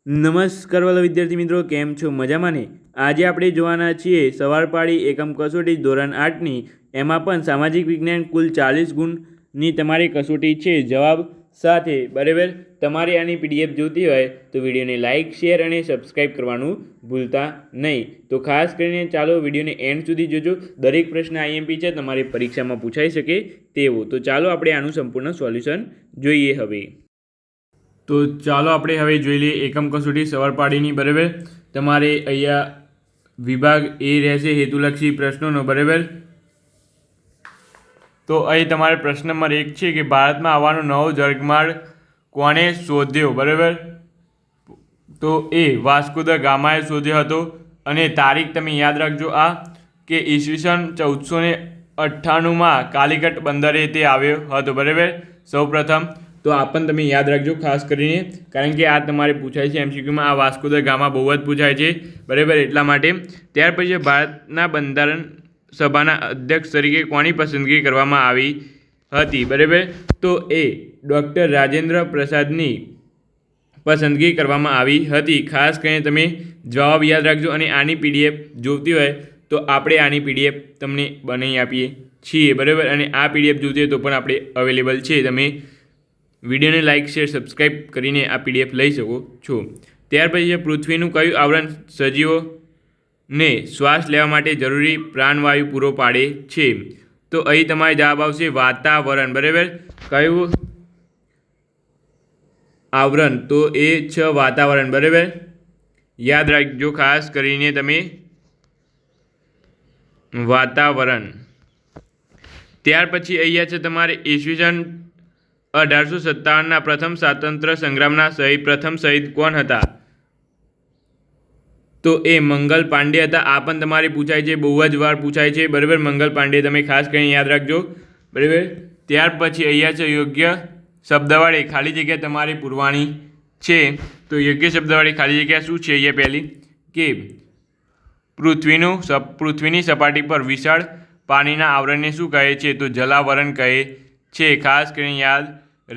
નમસ્કાર વાલા વિદ્યાર્થી મિત્રો, કેમ છો? મજામાં ને? આજે આપણે જોવાના છીએ સવારપાળી એકમ કસોટી ધોરણ 8ની. એમાં પણ સામાજિક વિજ્ઞાન કુલ 40 ગુણની તમારી કસોટી છે જવાબ સાથે. બરાબર, તમારે આની પીડીએફ જોતી હોય તો વિડીયોને લાઇક, શેર અને સબસ્ક્રાઈબ કરવાનું ભૂલતા નહીં. તો ખાસ કરીને ચાલો વિડીયોને એન્ડ સુધી જોજો. દરેક પ્રશ્ન આઈએમપી છે, તમારી પરીક્ષામાં પૂછાઈ શકે તેવો. તો ચાલો આપણે આનું સંપૂર્ણ સોલ્યુશન જોઈએ હવે. તો ચાલો આપણે હવે જોઈ લઈએ એકમ કસોટી સવારપાળીની. બરાબર, તમારે અહીંયા વિભાગ એ રહેશે હેતુલક્ષી પ્રશ્નોનો. બરાબર, તો અહીં તમારે પ્રશ્ન નંબર 1 છે કે ભારતમાં આવવાનો નવો જળમાર્ગ કોણે શોધ્યો? બરાબર, તો એ વાસ્કો દ ગામાએ શોધ્યો હતો. અને તારીખ તમે યાદ રાખજો આ કે ઈસવીસન 1498માં કાલિકટ બંદરે તે આવ્યો હતો. બરાબર, સૌપ્રથમ તો આ પણ તમે યાદ રાખજો ખાસ કરીને, કારણ કે આ તમારે પૂછાય છે એમસીક્યુમાં. આ વાસ્કો દ ગામા બહુ જ પૂછાય છે. બરાબર, એટલા માટે. ત્યાર પછી ભારતના બંધારણ સભાના અધ્યક્ષ તરીકે કોની પસંદગી કરવામાં આવી હતી? બરાબર, તો એ ડૉક્ટર રાજેન્દ્ર પ્રસાદની પસંદગી કરવામાં આવી હતી. ખાસ કરીને તમે જવાબ યાદ રાખજો. અને આની પીડીએફ જોઈતી હોય તો આપણે આની પીડીએફ તમને બનાવી આપીએ છીએ. બરાબર, અને આ પીડીએફ જોઈતી હોય તો પણ આપણે અવેલેબલ છે. તમે વિડીયોને લાઇક, શેર, સબસ્ક્રાઈબ કરીને આ પીડીએફ લઈ શકો છો. ત્યાર પછી પૃથ્વીનું કયું આવરણ સજીવોને શ્વાસ લેવા માટે જરૂરી પ્રાણવાયુ પૂરો પાડે છે? તો અહીં તમારે જવાબ આવશે વાતાવરણ. બરાબર, કયું આવરણ? તો એ છે વાતાવરણ. બરાબર, યાદ રાખજો ખાસ કરીને તમે વાતાવરણ. ત્યાર પછી અહીંયા છે તમારે ઈસવીસન 1857ના પ્રથમ સ્વાતંત્ર્ય સંગ્રામના પ્રથમ શહીદ કોણ હતા? તો એ મંગલ પાંડે હતા. આ પણ તમારે પૂછાય છે, બહુ જ વાર પૂછાય છે. બરાબર, મંગલ પાંડે તમે ખાસ કરીને યાદ રાખજો. બરાબર, ત્યાર પછી અહીંયા છે યોગ્ય શબ્દવાળી ખાલી જગ્યા તમારે પૂરવાની છે. તો યોગ્ય શબ્દવાળી ખાલી જગ્યા શું છે? અહીંયા પહેલી કે પૃથ્વીની સપાટી પર વિશાળ પાણીના આવરણને શું કહે છે? તો જલાવરણ કહે છે. ખાસ કરીને યાદ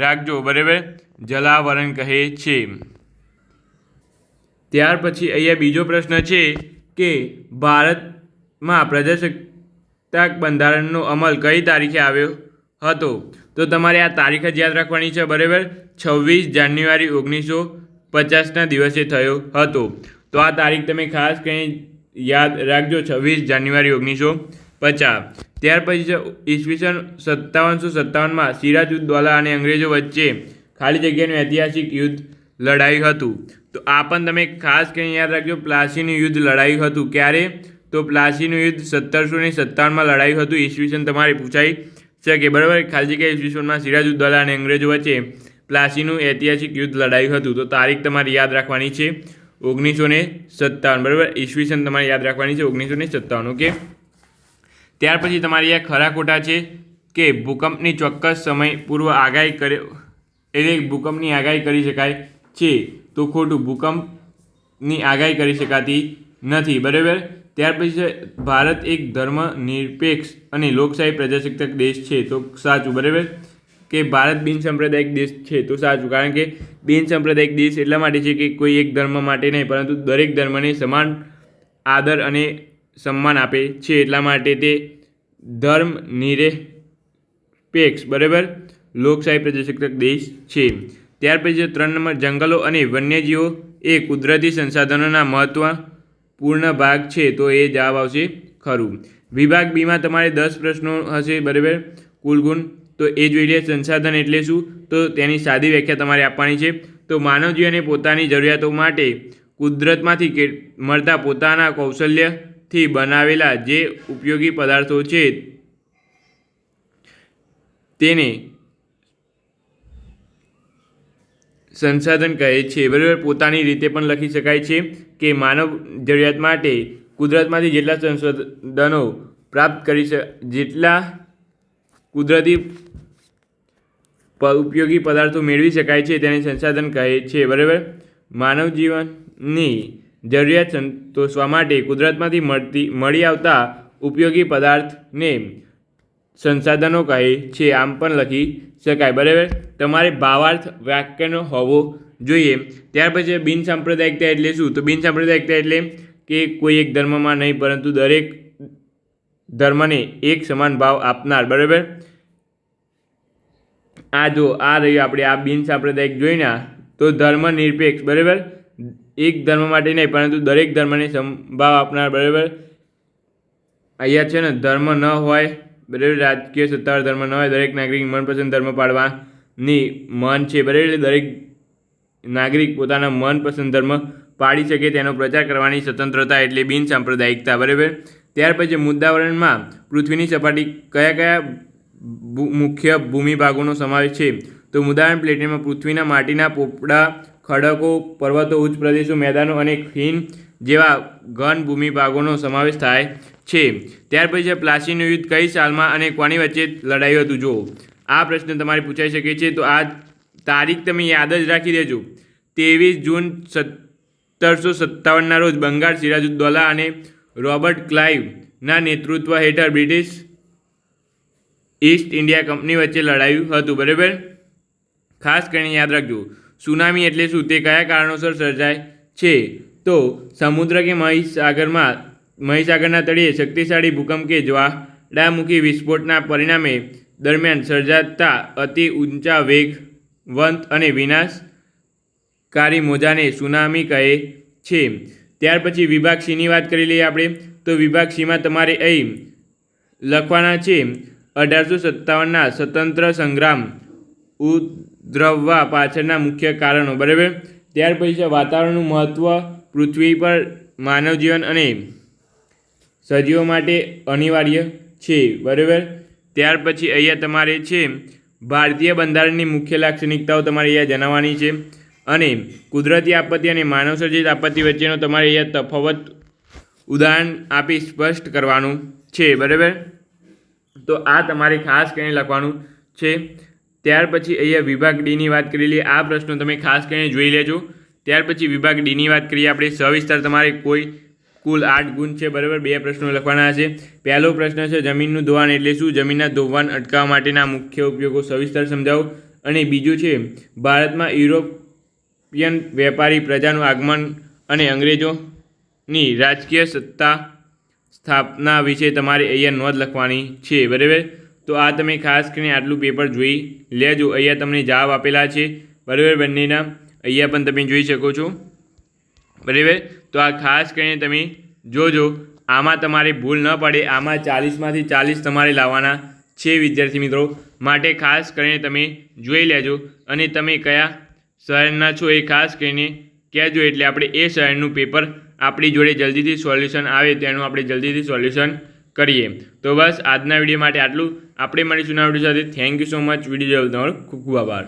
રાખજો. બરાબર, જલાવરણ કહે છે. ત્યાર પછી અહીંયા બીજો પ્રશ્ન છે કે ભારતમાં પ્રજાસત્તાક બંધારણનો અમલ કઈ તારીખે આવ્યો હતો? તો તમારે આ તારીખ જ યાદ રાખવાની છે. બરાબર, 26 જાન્યુઆરી 1950ના દિવસે થયો હતો. તો આ તારીખ તમે ખાસ કરીને યાદ રાખજો, 26 જાન્યુઆરી 1950. ત્યાર પછી ઈસવીસન 5757માં સિરાજુદ્દૌલા અને અંગ્રેજો વચ્ચે ખાલી જગ્યાનું ઐતિહાસિક યુદ્ધ લડાયું હતું. તો આ પણ તમે ખાસ કરીને યાદ રાખજો, પ્લાસીનું યુદ્ધ લડાયું હતું. ક્યારે? તો પ્લાસીનું યુદ્ધ 1757માં લડાયું હતું. ઈસવીસન તમારે પૂછાઈ શકે. બરાબર, ખાલી જગ્યા ઈસવીસનમાં સિરાજુદ્દૌલા અને અંગ્રેજો વચ્ચે પ્લાસીનું ઐતિહાસિક યુદ્ધ લડાયું હતું. તો તારીખ તમારે યાદ રાખવાની છે 1957. બરાબર, ઈસવીસન તમારે યાદ રાખવાની છે 1957. ઓકે. ત્યાર પછી તમારી આ ખરા ખોટા છે કે ભૂકંપની ચોક્કસ સમય પૂર્વ આગાહી કર્યો એટલે ભૂકંપની આગાહી કરી શકાય છે. તો ખોટું, ભૂકંપની આગાહી કરી શકાતી નથી. બરાબર, ત્યાર પછી ભારત એક ધર્મ નિરપેક્ષ અને લોકશાહી પ્રજાસત્તાક દેશ છે. તો સાચું. બરાબર, કે ભારત બિનસાંપ્રદાયિક દેશ છે. તો સાચું, કારણ કે બિનસાંપ્રદાયિક દેશ એટલા માટે છે કે કોઈ એક ધર્મ માટે નહીં, પરંતુ દરેક ધર્મને સમાન આદર અને સન્માન આપે છે. એટલા માટે તે ધર્મ નિરપેક્ષ, બરાબર, લોકશાહી પ્રજાસત્તાક દેશ છે. ત્યાર પછી 3 નંબર, જંગલો અને વન્યજીવો એ કુદરતી સંસાધનોના મહત્વપૂર્ણ ભાગ છે. તો એ જવાબ આવશે ખરું. વિભાગ બીમાં તમારે 10 પ્રશ્નો હશે. બરાબર, કુલ ગુણ. તો એ જોઈ લે. સંસાધન એટલે શું? તો તેની સાદી વ્યાખ્યા તમારે આપવાની છે. તો માનવ જીવને પોતાની જરૂરિયાતો માટે કુદરતમાંથી મળતા પોતાના કૌશલ્યથી બનાવેલા જે ઉપયોગી પદાર્થો છે તેને સંસાધન કહે છે. બરાબર, પોતાની રીતે પણ લખી શકાય છે કે માનવ જરૂરિયાત માટે કુદરતમાંથી જેટલા સંસાધનો પ્રાપ્ત કરી જેટલા કુદરતી ઉપયોગી પદાર્થો મેળવી શકાય છે તેને સંસાધન કહે છે. બરાબર, માનવ જીવનની જરૂરિયાત સંતોષવા માટે કુદરતમાંથી મળી આવતા ઉપયોગી પદાર્થને સંસાધનો કહે છે. આમ પણ લખી શકાય. બરાબર, તમારે ભાવાર્થ વાક્યનો હોવો જોઈએ. ત્યાર પછી બિન સાંપ્રદાયિકતા એટલે શું? તો બિન સાંપ્રદાયિકતા એટલે કે કોઈ એક ધર્મમાં નહીં પરંતુ દરેક ધર્મને એક સમાન ભાવ આપનાર. બરાબર, આ જો આ રહ્યું આપણે આ બિન સાંપ્રદાયિક જોઈને તો ધર્મ નિરપેક્ષ. બરાબર, એક ધર્મ માટે નહીં પરંતુ દરેક ધર્મને સમભાવ આપનાર. બરાબર, અહીંયા છે ને ધર્મ ન હોય, બરાબર, રાજકીય સત્તાવાર ધર્મ ન હોય, દરેક નાગરિક મનપસંદ ધર્મ પાળવાની મન છે. બરાબર, એટલે દરેક નાગરિક પોતાના મનપસંદ ધર્મ પાળી શકે તેનો પ્રચાર કરવાની સ્વતંત્રતા એટલે બિન સાંપ્રદાયિકતા. બરાબર, ત્યાર પછી મુદ્દાવરણમાં પૃથ્વીની સપાટી કયા કયા મુખ્ય ભૂમિભાગોનો સમાવેશ છે? તો મુદ્દાવરણ પ્લેટમાં પૃથ્વીના માટીના પોપડા, ખડકો, પર્વતો, ઉચ્ચ પ્રદેશો, મેદાનો અને ખીણ જેવા ઘન ભૂમિભાગોનો સમાવેશ થાય છે. ત્યાર પછી પ્લાસીનું યુદ્ધ કઈ સાલમાં અને કોની વચ્ચે લડાયું હતું? જો આ પ્રશ્ન તમારે પૂછાઈ શકે છે. તો આ તારીખ તમે યાદ જ રાખી દેજો. 23 જૂન 1757ના રોજ બંગાળ સિરાજુદ્દૌલા અને રોબર્ટ ક્લાઇવના નેતૃત્વ હેઠળ બ્રિટિશ ઈસ્ટ ઇન્ડિયા કંપની વચ્ચે લડાયું હતું. બરાબર, ખાસ કરીને યાદ રાખજો. સુનામી એટલે શું? તે કયા કારણોસર સર્જાય છે? તો સમુદ્ર કે મહીસાગરના તળિયે શક્તિશાળી ભૂકંપ કે જ્વાળામુખી વિસ્ફોટના પરિણામે દરમિયાન સર્જાતા અતિ ઊંચા વેગવંત અને વિનાશકારી મોજાને સુનામી કહે છે. ત્યાર પછી વિભાગ સીની વાત કરી લઈએ આપણે. તો વિભાગ સીમાં તમારે અહીં લખવાના છે 1857ના સ્વતંત્ર સંગ્રામ ઉદ્ભવવા પાછળના મુખ્ય કારણો. બરાબર, ત્યાર પછી વાતાવરણનું મહત્ત્વ પૃથ્વી પર માનવ જીવન અને સજીવો માટે અનિવાર્ય છે. બરાબર, ત્યાર પછી અહીંયા તમારે છે ભારતીય બંધારણની મુખ્ય લાક્ષણિકતાઓ તમારે અહીંયા જણાવવાની છે અને કુદરતી આપત્તિ અને માનવસર્જિત આપત્તિ વચ્ચેનો તમારે અહીંયા તફાવત ઉદાહરણ આપી સ્પષ્ટ કરવાનું છે. બરાબર, તો આ તમારે ખાસ કરીને લખવાનું છે. ત્યાર પછી અહીંયા વિભાગ ડીની વાત કરી લઈએ. આ પ્રશ્નો તમે ખાસ કરીને જોઈ લેજો. ત્યાર પછી વિભાગ ડીની વાત કરીએ આપણે. સવિસ્તાર તમારે કુલ 8 ગુણ છે. બરાબર, 2 પ્રશ્નો લખવાના છે. પહેલો પ્રશ્ન છે જમીનનું ધોવાણ એટલે શું? જમીનના ધોવાણ અટકાવવા માટેના મુખ્ય ઉપયોગો સવિસ્તાર સમજાવો. અને બીજું છે ભારતમાં યુરોપિયન વેપારી પ્રજાનું આગમન અને અંગ્રેજોની રાજકીય સત્તા સ્થાપના વિશે તમારે અહીંયા નોંધ લખવાની છે. બરાબર, તો આ તમે ખાસ કરીને આટલું પેપર જોઈ લેજો. અહીંયા તમને જવાબ આપેલા છે. બરાબર, બંનેના અહીંયા પણ તમે જોઈ શકો છો. બરાબર, તો આ ખાસ કરીને તમે જોજો. આમાં તમારે ભૂલ ન પડે. આમાં 40માંથી 40 તમારે લાવવાના છે વિદ્યાર્થી મિત્રો. માટે ખાસ કરીને તમે જોઈ લેજો અને તમે કયા શહેરના છો એ ખાસ કરીને કહેજો. એટલે આપણે એ શહેરનું પેપર આપણી જોડે જલ્દીથી સોલ્યુશન આવે તેનું આપણે જલ્દીથી સોલ્યુશન કરીએ. તો બસ આજના વિડીયો માટે આટલું. આપણે મળીશું નવા વિડીયો સાથે. Thank you so much. Video જોવા તમારો ખૂબ ખૂબ આભાર.